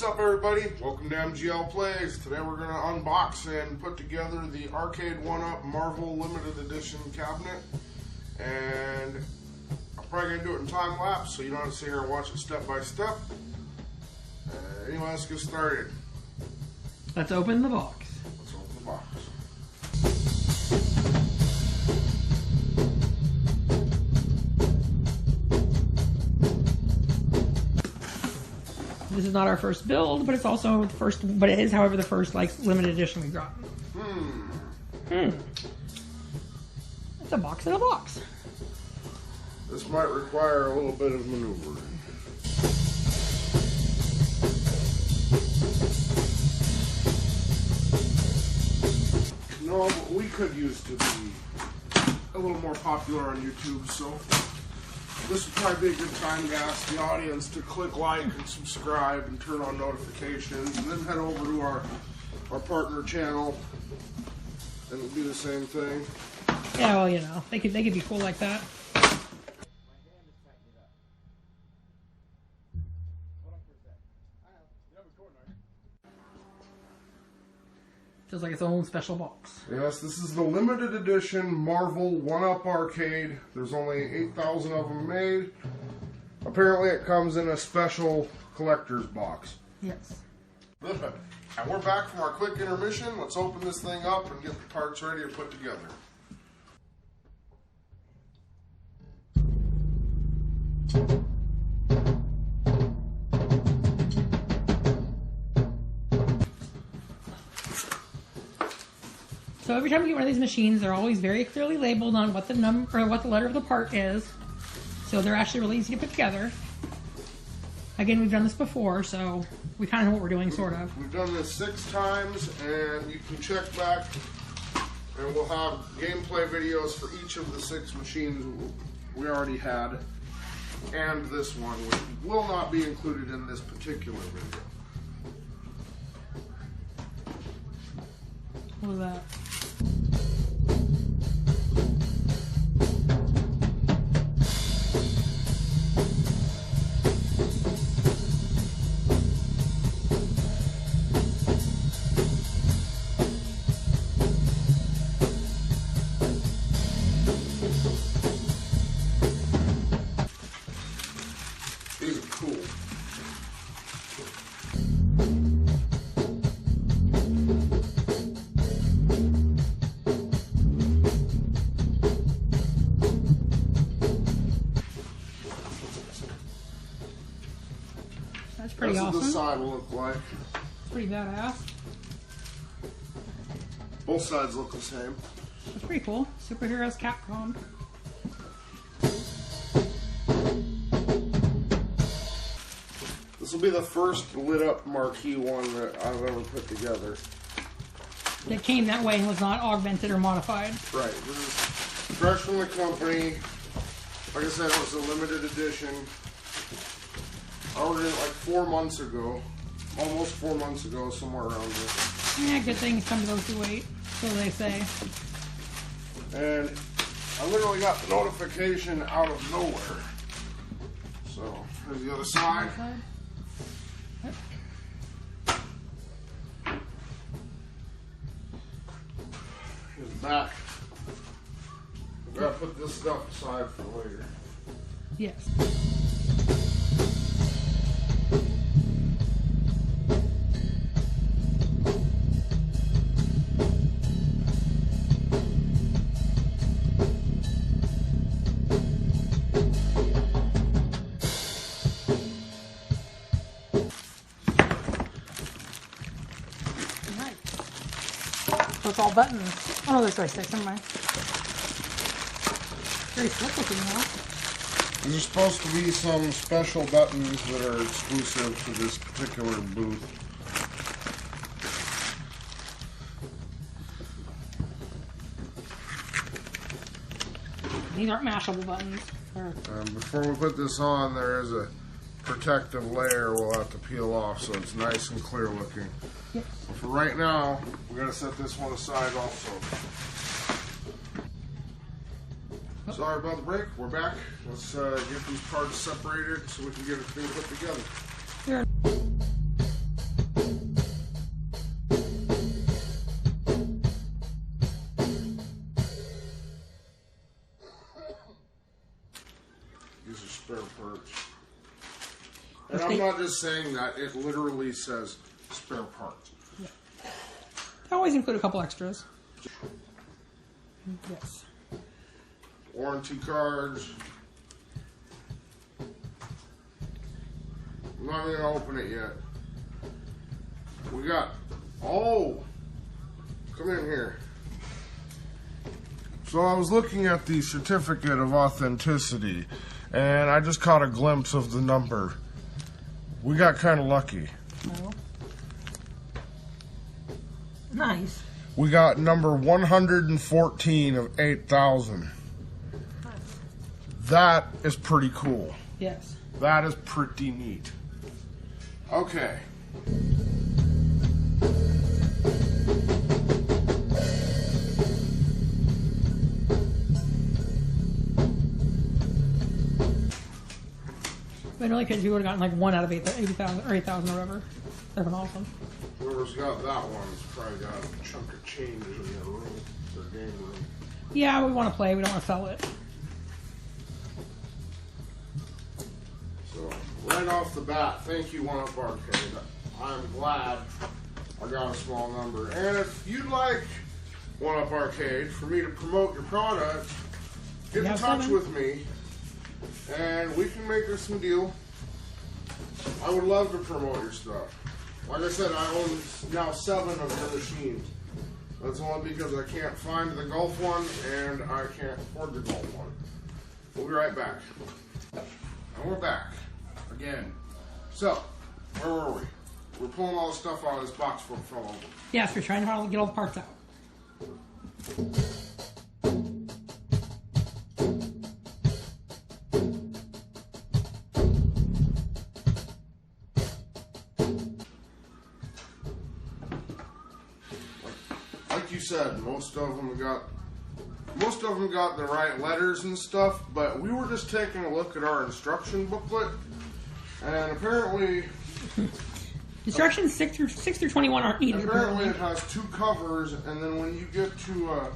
What's up, everybody? Welcome to MGL Plays. Today we're going to unbox and put together the Arcade1Up Marvel Limited Edition cabinet. And I'm probably going to do it in time lapse so you don't have to sit here and watch it step by step. Anyway, let's get started. Let's open the box. Let's open the box. This is not our first build, but it's also the first. But it is, however, the first like limited edition we've gotten. It's a box in a box. This might require a little bit of maneuvering. No, but we could use to be a little more popular on YouTube, so this would probably be a good time to ask the audience to click like and subscribe and turn on notifications, and then head over to our partner channel and it'll be the same thing. Yeah, well, you know, they could be cool like that. Feels like its own special box. Yes, this is the limited edition Marvel 1-Up Arcade. There's only 8,000 of them made. Apparently it comes in a special collector's box. Yes. And we're back from our quick intermission. Let's open this thing up and get the parts ready to put together. So every time we get one of these machines, they're always very clearly labeled on what the number or what the letter of the part is. So they're actually really easy to put together. Again, we've done this before, so we kind of know what we're doing, sort of. We've done this 6 times, and you can check back, and we'll have gameplay videos for each of the 6 machines we already had, and this one, which will not be included in this particular video. What was that? These are cool. That's pretty That's awesome. what this side will look like. It's pretty badass. Both sides look the same. That's pretty cool. Superheroes Capcom. This will be the first lit up marquee one that I've ever put together. That came that way and was not augmented or modified. Right. This is fresh from the company. Like I said, it was a limited edition. I ordered it like 4 months ago. Almost 4 months ago, somewhere around there. Yeah, good things come to those who wait, so they say. And I literally got the notification out of nowhere. So, here's the other side. Yep. Here's the back. I've got to put this stuff aside for later. Yes. So it's all buttons. Oh no, there's 6. Never mind. Very slick looking now. These are supposed to be some special buttons that are exclusive to this particular booth. These aren't mashable buttons. Before we put this on, there is a protective layer we'll have to peel off so it's nice and clear looking. Yep. But for right now, we got to set this one aside also. Sorry about the break. We're back. Let's get these parts separated so we can get everything put together. Here. These are spare parts. And I'm not just saying that, it literally says spare parts. Yeah. They always include a couple extras. Yes. Warranty cards. I'm not even gonna open it yet. We got, oh, come in here. So I was looking at the certificate of authenticity and I just caught a glimpse of the number. We got kind of lucky. Oh. Nice. We got number 114 of 8,000. Nice. That is pretty cool. Yes. That is pretty neat. Okay. But in only case you would have gotten like 1 out of 80,000 or 8,000 or whatever. That's awesome. Whoever's got that one's probably got a chunk of change in their room, their game room. Yeah, we want to play. We don't want to sell it. So, right off the bat, thank you, 1UP Arcade. I'm glad I got a small number. And if you'd like 1UP Arcade for me to promote your product, get in touch with me and we can make us some deal. I would love to promote your stuff. Like I said, I own now 7 of your machines. That's only because I can't find the golf one and I can't afford the golf one. We'll be right back. And we're back again. So, where were we? We're pulling all the stuff out of this box before it fell over. Yes, we're trying to get all the parts out. Like you said, most of them got the right letters and stuff, but we were just taking a look at our instruction booklet, and apparently Instructions 6 through 21 aren't needed. Apparently it has 2 covers, and then when you get to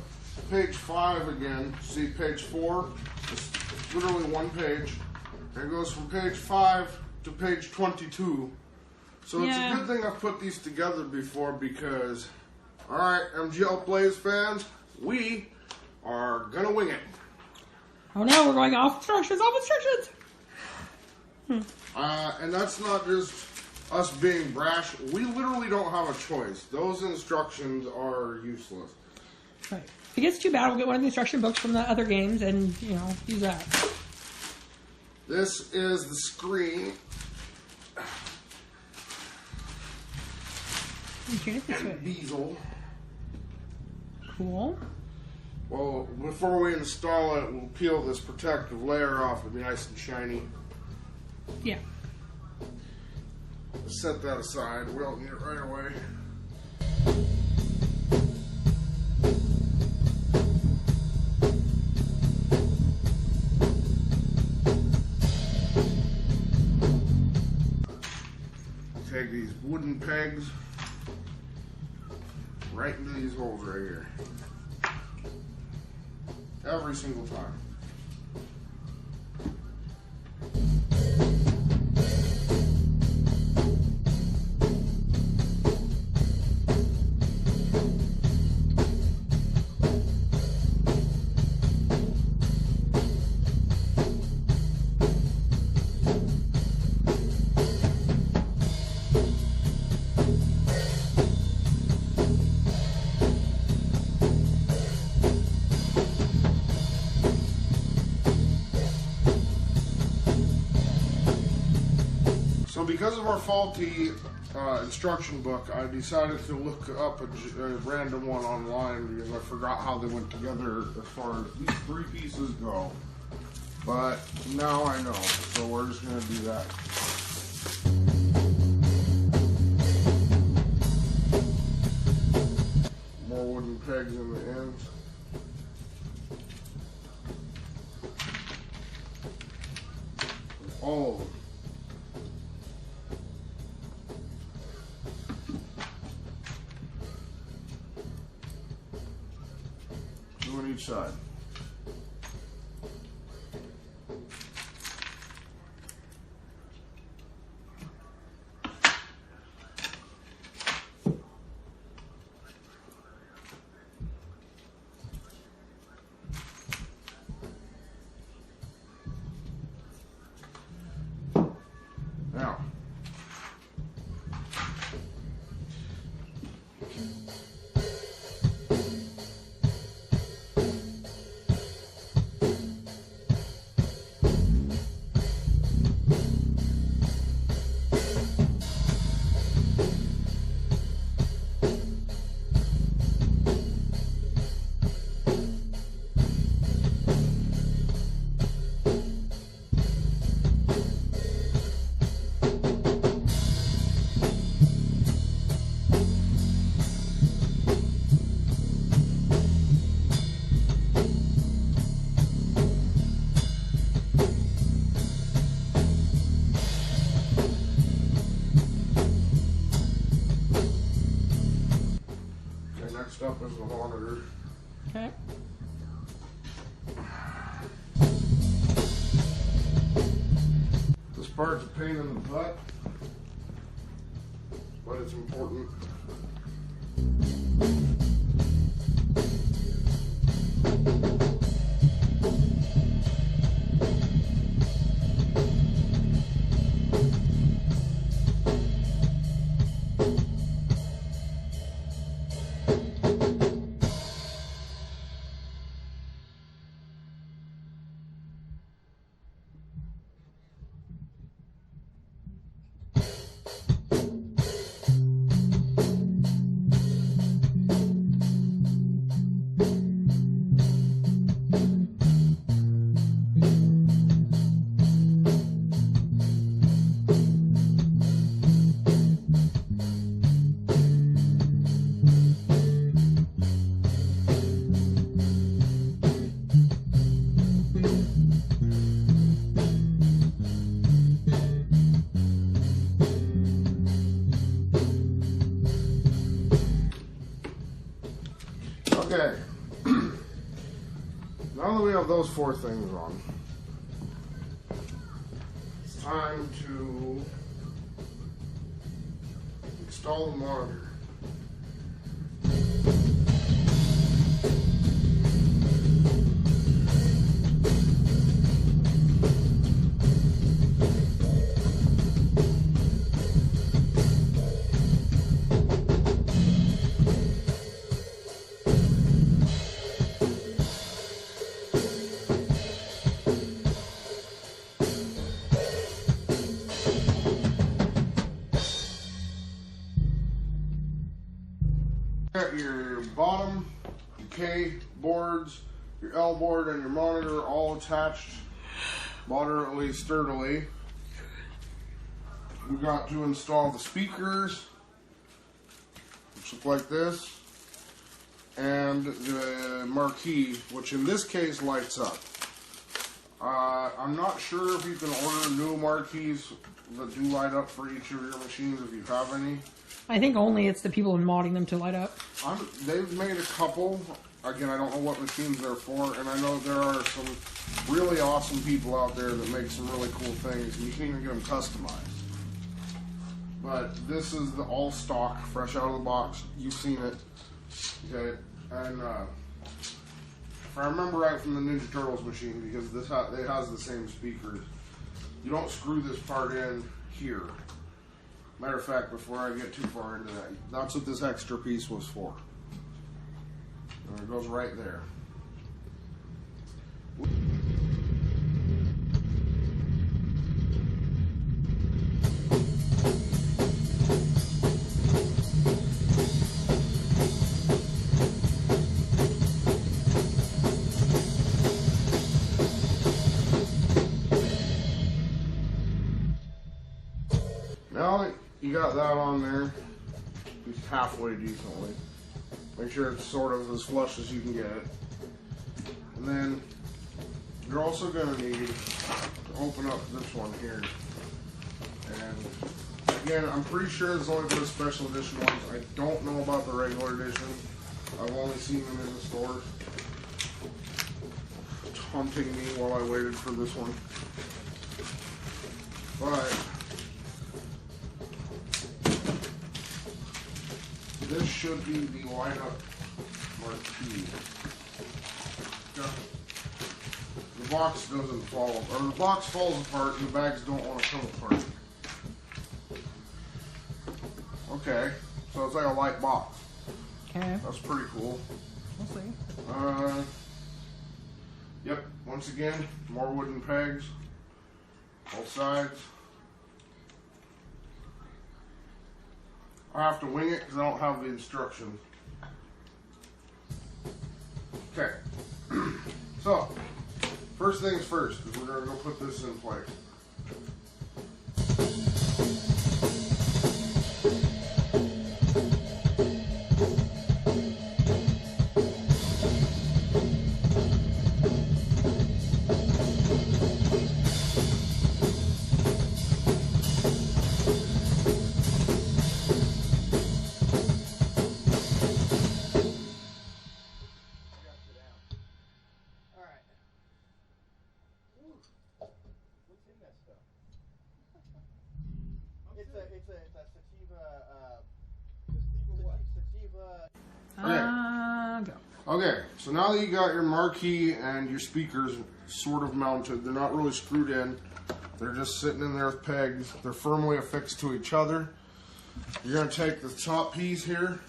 page 5 again, see page 4, it's literally 1 page, and it goes from page 5 to page 22. So it's a good thing I put these together before, because, alright, MGL Plays fans, we are gonna wing it. Oh no, we're going off instructions, And that's not just us being brash. We literally don't have a choice. Those instructions are useless. Right. If it gets too bad, we'll get one of the instruction books from the other games and, you know, use that. This is the screen. Turn it this way. Bezel. Cool. Well, before we install it, we'll peel this protective layer off. It'll be nice and shiny. Yeah. Set that aside. We don't need it right away. Take these wooden pegs right into these holes right here. Every single time. So because of our faulty instruction book, I decided to look up a random one online because I forgot how they went together as far as these 3 pieces go. But now I know, so we're just going to do that. More wooden pegs in the ends. All of them. 2 on each side. is the monitor. Okay. This part's a pain in the butt, but it's important. Okay, now that we have those four things on, it's time to install the monitor. Got your bottom, your K boards, your L board, and your monitor all attached moderately sturdily. We got to install the speakers, which look like this, and the marquee, which in this case lights up. I'm not sure if you can order new marquees that do light up for each of your machines if you have any. I think only it's the people modding them to light up. They've made a couple. Again, I don't know what machines they're for, and I know there are some really awesome people out there that make some really cool things, and you can't even get them customized. But this is the all stock, fresh out of the box. You've seen it, okay? And if I remember right from the Ninja Turtles machine, because it has the same speakers, you don't screw this part in here. Matter of fact, before I get too far into that, that's what this extra piece was for. And it goes right there. Now that you got that on there, at least halfway decently, make sure it's sort of as flush as you can get it. And then you're also going to need to open up this one here. And again, I'm pretty sure it's only for the special edition ones. I don't know about the regular edition. I've only seen them in the stores. Taunting me while I waited for this one. But this should be the lineup marquee. The box doesn't fall, or the box falls apart and the bags don't want to come apart. Okay, so it's like a light box. Okay. That's pretty cool. We'll see. Yep, once again, more wooden pegs, both sides. I have to wing it because I don't have the instructions. Okay, so first things first is we're going to go put this in place. stuff. It's a sativa. Go. Okay, so now that you got your marquee and your speakers sort of mounted, they're not really screwed in. They're just sitting in there with pegs. They're firmly affixed to each other. You're going to take the top piece here.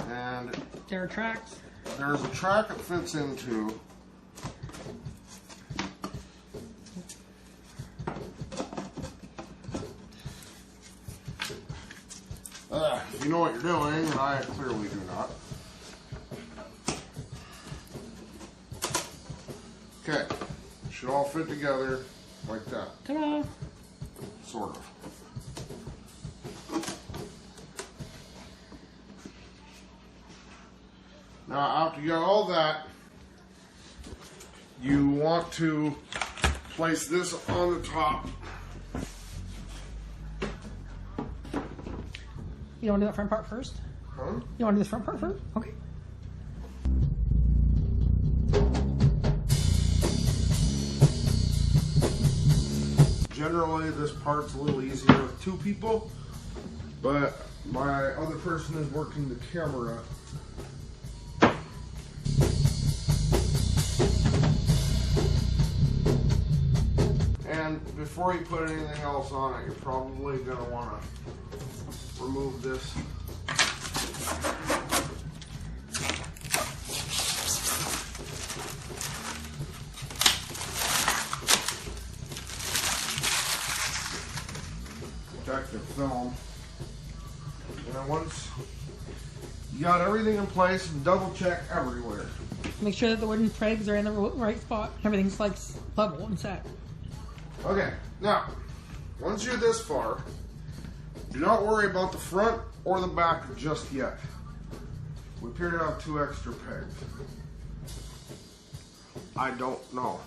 And there are tracks. There's a track it fits into. If you know what you're doing, and I clearly do not. Okay, should all fit together like that. Ta-da! Sort of. Now, after you got all that, you want to place this on the top. You want to do the front part first? Huh? You want to do this front part first? Okay. Generally, this part's a little easier with two people, but my other person is working the camera. And before you put anything else on it, you're probably going to want to remove this. Protective film. And then once you got everything in place, double check everywhere. Make sure that the wooden pegs are in the right spot. Everything's like level and set. Okay, now, once you're this far, do not worry about the front or the back just yet. We appear to have 2 extra pegs. I don't know.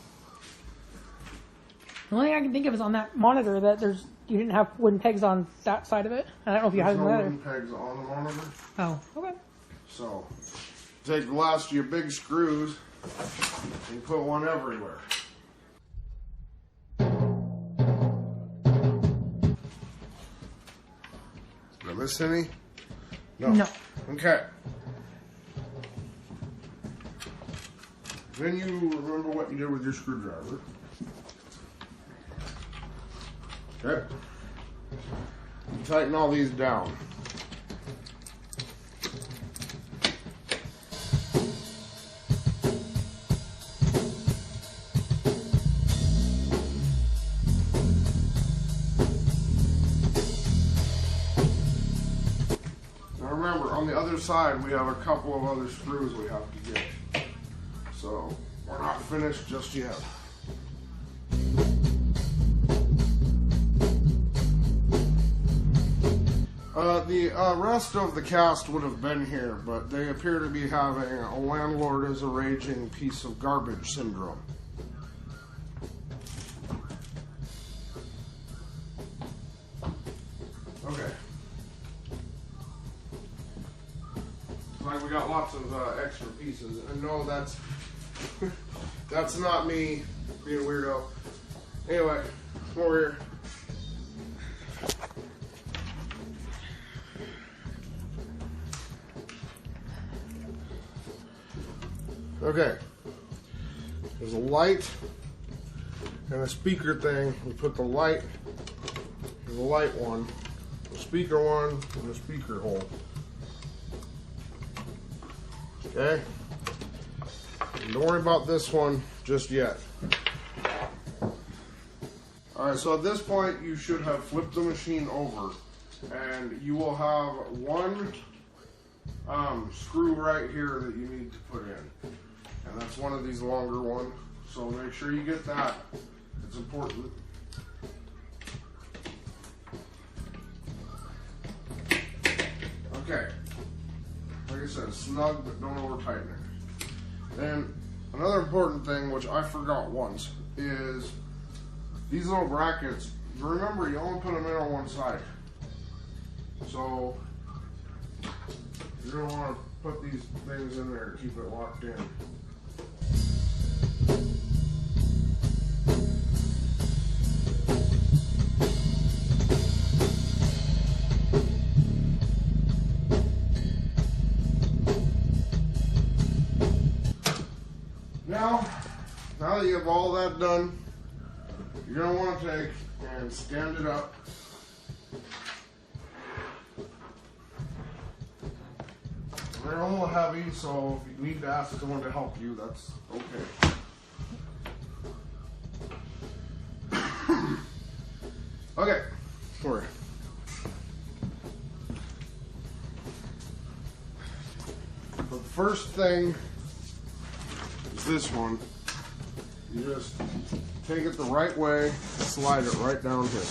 The only thing I can think of is on that monitor that you didn't have wooden pegs on that side of it. I don't know if you There's have no them wooden pegs on the monitor. Oh, okay. So, take the last of your big screws and put one everywhere. Did I miss any? No. Okay. Then you remember what you did with your screwdriver. Okay. You tighten all these down. Now remember, on the other side we have a couple of other screws we have to get. So we're not finished just yet. The rest of the cast would have been here, but they appear to be having a landlord is a raging piece of garbage syndrome. Okay. Like we got lots of extra pieces, and no, that's that's not me being a weirdo. Anyway, come over here. Okay, there's a light and a speaker thing. We put the light in the light one, the speaker one, and the speaker hole. Okay, and don't worry about this one just yet. Alright, so at this point you should have flipped the machine over, and you will have one screw right here that you need to put in. And that's one of these longer ones, so make sure you get that. It's important. Okay. Like I said, snug, but don't over tighten it. And another important thing, which I forgot once, is these little brackets. Remember, you only put them in on one side. So you're going to want to put these things in there to keep it locked in. now that you have all that done, you're going to want to take and stand it up. They're a little heavy, so if you need to ask someone to help you, that's okay. Okay, sorry. The first thing is this one. You just take it the right way, slide it right down here.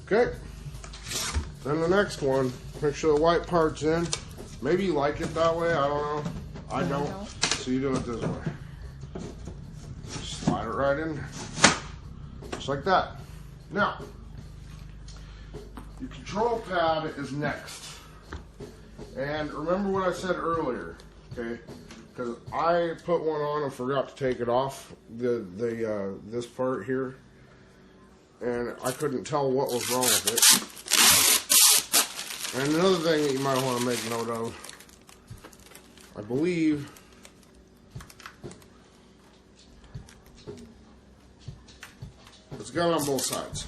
Okay. Then the next one, make sure the white part's in. Maybe you like it that way, I don't know. I don't. So you do it this way. Slide it right in. Just like that. Now, your control pad is next. And remember what I said earlier, okay? Because I put one on and forgot to take it off, this part here. And I couldn't tell what was wrong with it. And another thing that you might want to make note of, I believe it's got on both sides.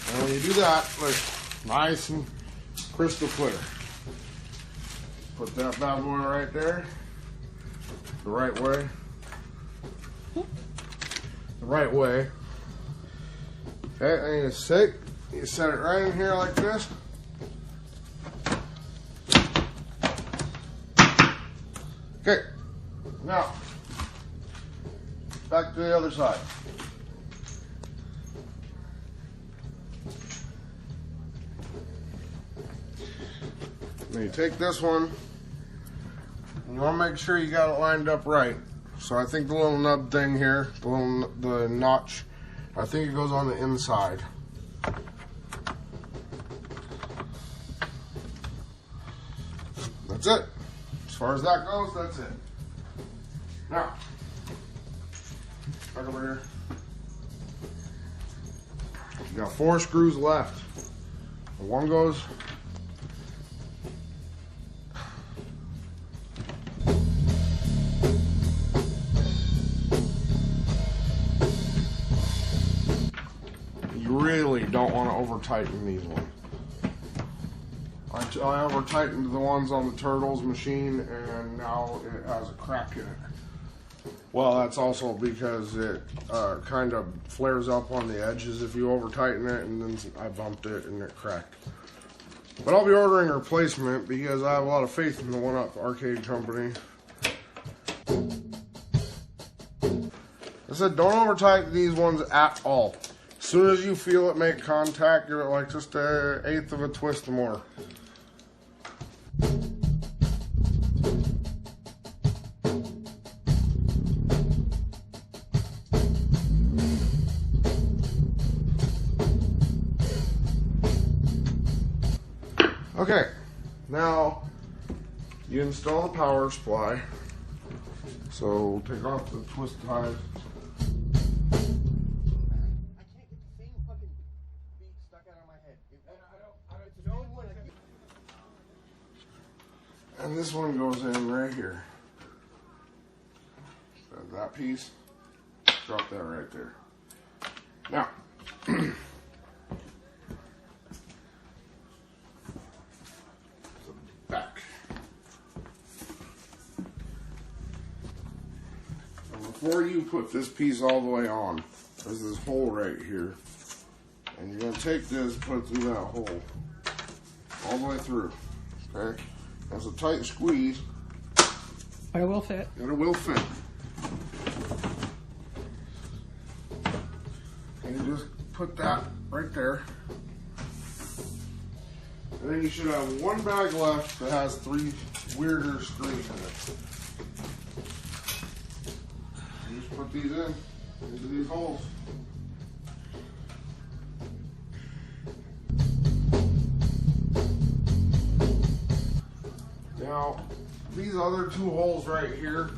And when you do that, like nice and crystal clear. Put that bad boy right there, the right way. The right way. Okay, and you set it right in here like this. Okay, now back to the other side. Then you take this one, and you want to make sure you got it lined up right. So I think the little nub thing here, the notch, I think it goes on the inside. That's it. As far as that goes, that's it. Now, back over here. You got 4 screws left. One goes really don't want to over tighten these ones. I over tightened the ones on the Turtles machine and now it has a crack in it. Well, that's also because it kind of flares up on the edges if you over tighten it, and then I bumped it and it cracked. But I'll be ordering a replacement because I have a lot of faith in the Out Arcade company. I said don't over tighten these ones at all. As soon as you feel it make contact, give it like just an 1/8 of a twist more. Okay, now you install the power supply. So take off the twist ties. And this one goes in right here. So that piece, drop that right there. Now, back. And before you put this piece all the way on, there's this hole right here. And you're going to take this, put it through that hole. All the way through. Okay? That's a tight squeeze. But it will fit. And it will fit. And you just put that right there. And then you should have one bag left that has 3 weirder screws in it. You just put these into these holes. Now, these other 2 holes right here,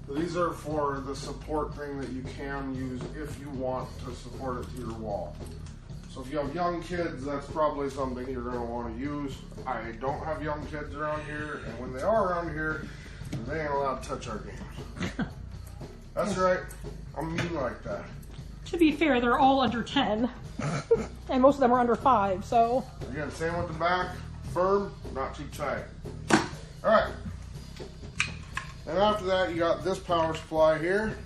these are for the support thing that you can use if you want to support it to your wall. So if you have young kids, that's probably something you're going to want to use. I don't have young kids around here, and when they are around here, they ain't allowed to touch our games. That's right. I'm mean like that. To be fair, they're all under 10. And most of them are under 5, so. Again, same with the back. Firm, not too tight. Alright. And after that, you got this power supply here.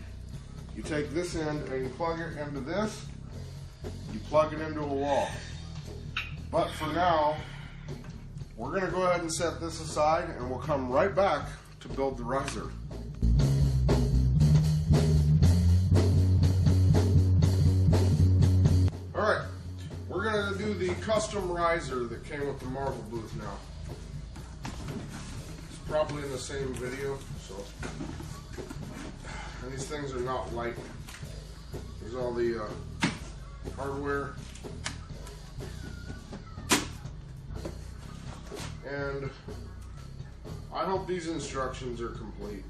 You take this end and you plug it into this. You plug it into a wall. But for now, we're going to go ahead and set this aside, and we'll come right back to build the riser. Alright, we're going to do the custom riser that came with the Marvel booth now. It's probably in the same video, so. And these things are not light. There's all the hardware. And I hope these instructions are complete.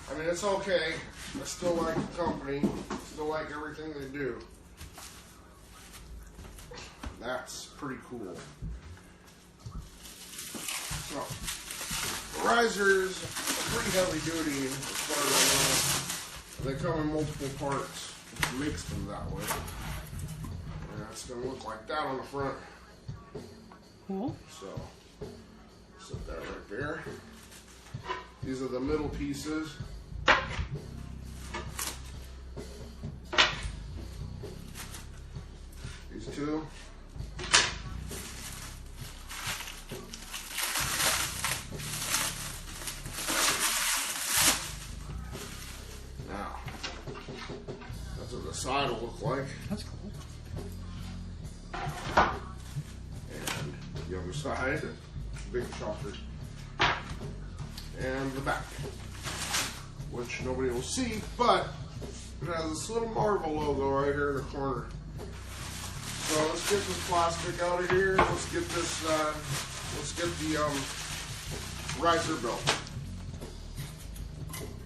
I mean, it's okay. I still like the company. Still like everything they do. That's pretty cool. So, the risers are pretty heavy duty as far as I know. They come in multiple parts, which makes them that way. And it's going to look like that on the front. Cool. So, set that right there. These are the middle pieces. These two. Now, that's what the side will look like. That's cool. And the other side, big shocker. And the back, which nobody will see, but it has this little Marvel logo right here in the corner. So let's get this plastic out of here. Let's get this. Let's get the riser built.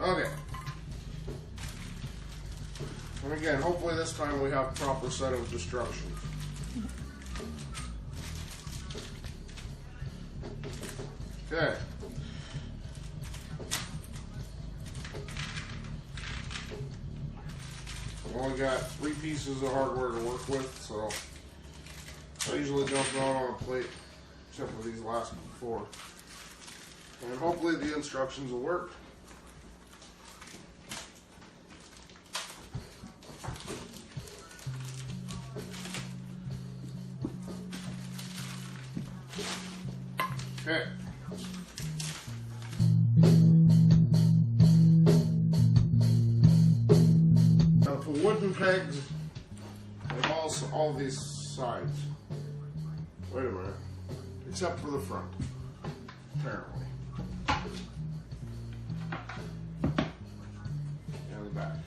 Okay. And again, hopefully this time we have a proper set of instructions. Okay. I've only got 3 pieces of hardware to work with, so I usually dump it out on a plate, except for these last 4. And hopefully the instructions will work. Okay. Now put wooden pegs on all these sides. Wait a minute. Except for the front, apparently. And the back.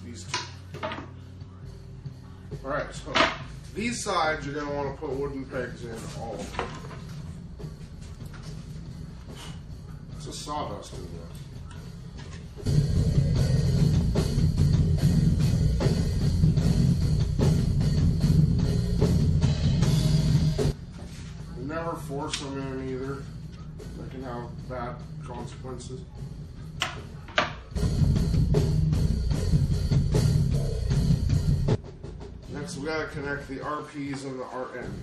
These two. Alright, so these sides you're going to want to put wooden pegs in all of them. It's a sawdust in this. Never force them in either. They can have bad consequences. Next, we gotta connect the RPs and the RN.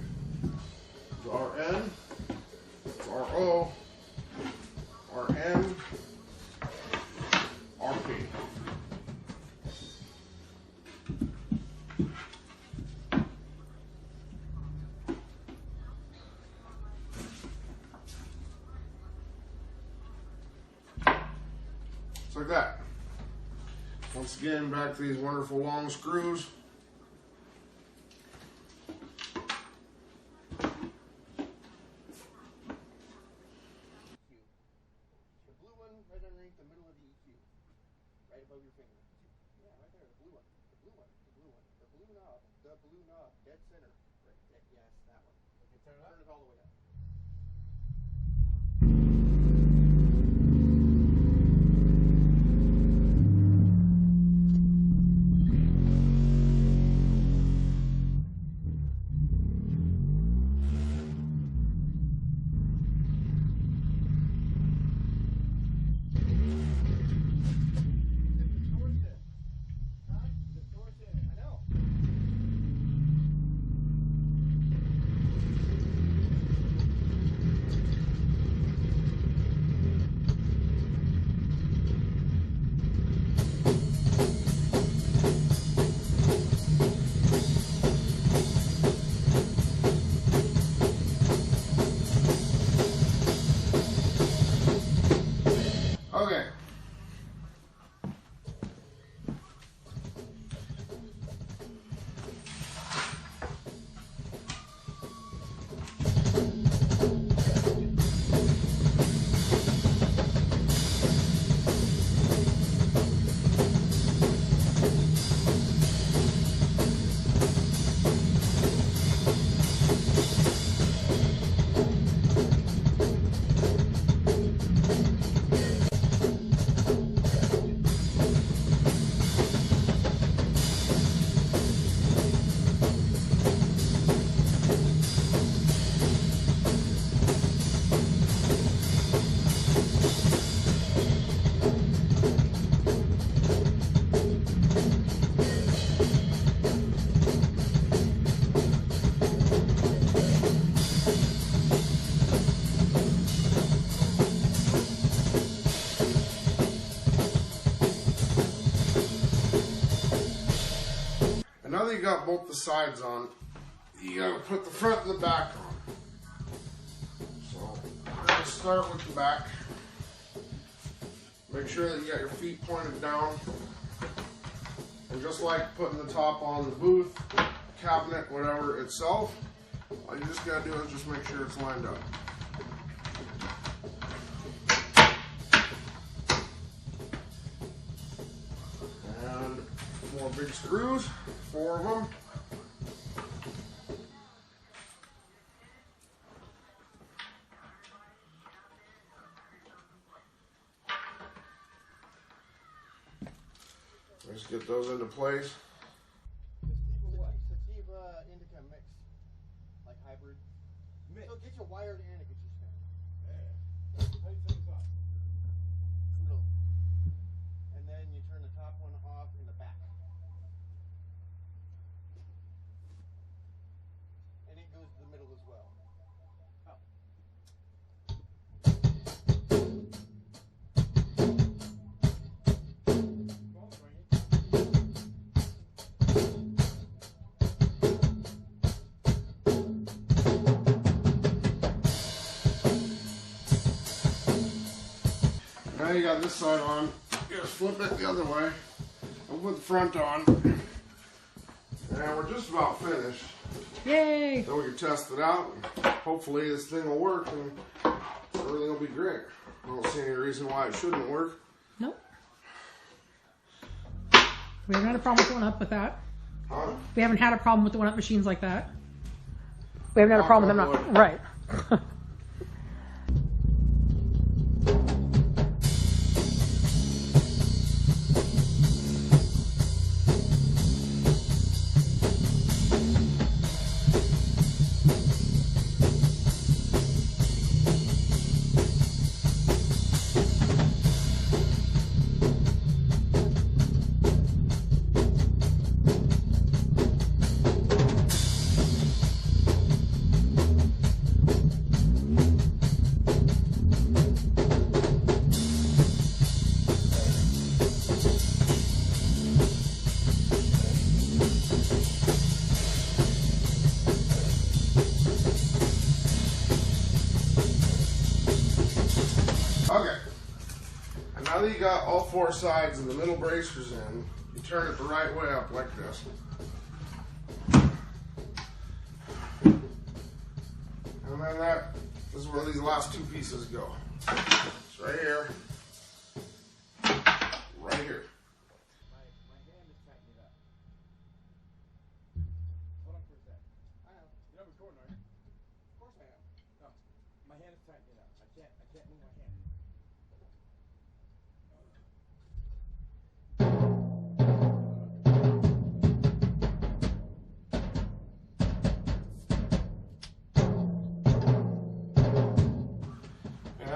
The RN, RO, RN, RP. Just like that. Once again, back to these wonderful long screws. Above your finger. Yeah, right there, the blue one. The blue one. The blue one. The blue knob. The blue knob. Dead center. Right there. Yes, that one. Okay, turn it all the way up. you got both the sides on, you gotta put the front and the back on. So we're gonna start with the back. Make sure that you got your feet pointed down. And just like putting the top on the booth, cabinet, whatever itself, all you just gotta do is just make sure it's lined up. And 4 big screws, 4 of them. Let's get those into place. Sativa indica mix, like hybrid. Mix. So it gets you wired and it gets you spin. Yeah. How do you turn this off? Middle. And then you turn the top one off in the back. And it goes to the middle as well. Oh. Now you got this side on, you just flip it the other way. We'll put the front on. And we're just about finished. Yay! Then we can test it out. Hopefully this thing will work and everything will be great. I don't see any reason why it shouldn't work. Nope. We haven't had a problem with the one-up with that. Huh? We haven't had a problem with the one-up machines like that. We haven't had a problem with them not right. Okay. And now that you got all 4 sides and the middle bracers in, you turn it the right way up like this. And then this is where these last 2 pieces go. It's right here. Right here. My hand is tightening up. Hold on for a sec. I know. You're not recording, are you? Of course I am. No. My hand is tightening up. I can't move my hand.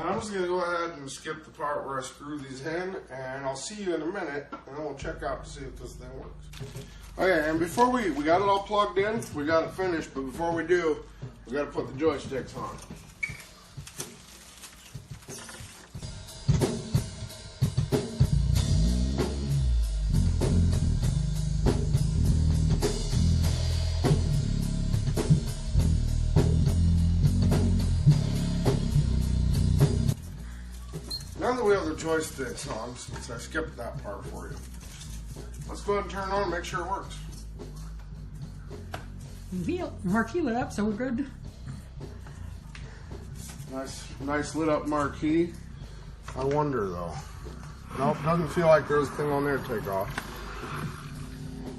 I'm just going to go ahead and skip the part where I screw these in, and I'll see you in a minute, and then we'll check out to see if this thing works. Okay, and before we got it all plugged in, we got it finished, but before we do, we got to put the joysticks on. Now that we have the joysticks on, since I skipped that part for you, let's go ahead and turn it on and make sure it works. Marquee lit up, so we're good. Nice lit up marquee. I wonder though. Nope, doesn't feel like there's a thing on there to take off.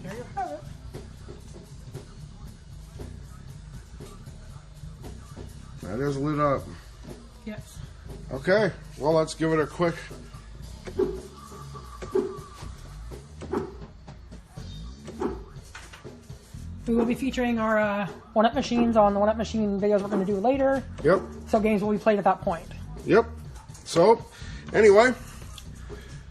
There you have it. That is lit up. Yes. Okay, well, let's give it a quick. We will be featuring our one-up machines on the one-up machine videos we're going to do later. Yep. So games will be played at that point. Yep. So, anyway,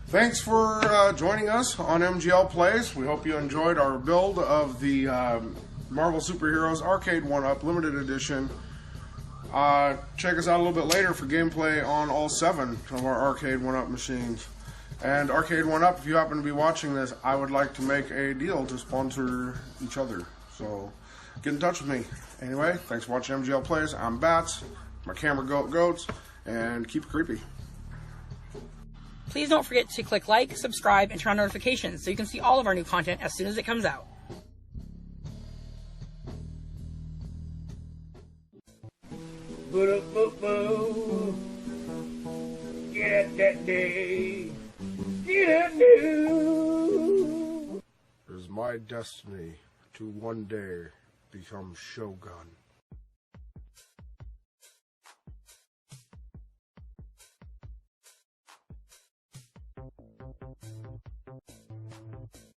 thanks for joining us on MGL Plays. We hope you enjoyed our build of the Marvel Superheroes Arcade1Up Limited Edition. Check us out a little bit later for gameplay on all 7 of our Arcade1Up machines. And Arcade1Up, if you happen to be watching this, I would like to make a deal to sponsor each other. So get in touch with me. Anyway, thanks for watching MGL Plays. I'm Bats, my camera goats, and keep it creepy. Please don't forget to click like, subscribe, and turn on notifications so you can see all of our new content as soon as it comes out. Get up that day. Get up new. It is my destiny to one day become Shogun.